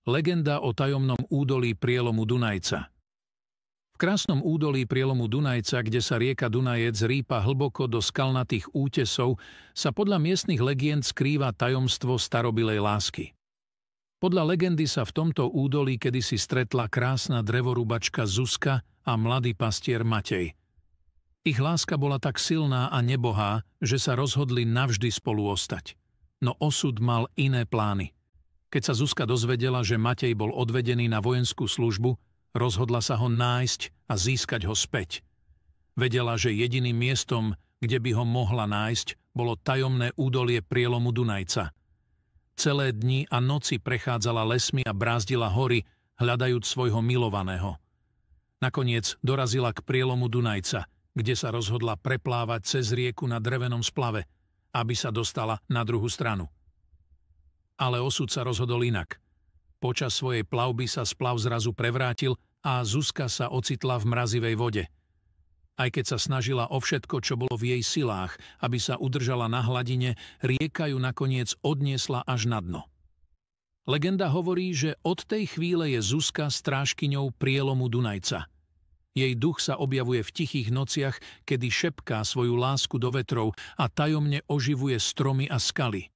Legenda o tajomnom údolí prielomu Dunajca. V krásnom údolí prielomu Dunajca, kde sa rieka Dunajec rýpa hlboko do skalnatých útesov, sa podľa miestnych legend skrýva tajomstvo starobilej lásky. Podľa legendy sa v tomto údolí kedysi stretla krásna drevorúbačka Zuzka a mladý pastier Matej. Ich láska bola tak silná a nebohá, že sa rozhodli navždy spolu ostať. No osud mal iné plány. Keď sa Zuzka dozvedela, že Matej bol odvedený na vojenskú službu, rozhodla sa ho nájsť a získať ho späť. Vedela, že jediným miestom, kde by ho mohla nájsť, bolo tajomné údolie prielomu Dunajca. Celé dni a noci prechádzala lesmi a brázdila hory, hľadajúc svojho milovaného. Nakoniec dorazila k prielomu Dunajca, kde sa rozhodla preplávať cez rieku na drevenom splave, aby sa dostala na druhú stranu. Ale osud sa rozhodol inak. Počas svojej plavby sa splav zrazu prevrátil a Zuzka sa ocitla v mrazivej vode. Aj keď sa snažila o všetko, čo bolo v jej silách, aby sa udržala na hladine, rieka ju nakoniec odniesla až na dno. Legenda hovorí, že od tej chvíle je Zuzka strážkyňou prielomu Dunajca. Jej duch sa objavuje v tichých nociach, kedy šepká svoju lásku do vetrov a tajomne oživuje stromy a skaly.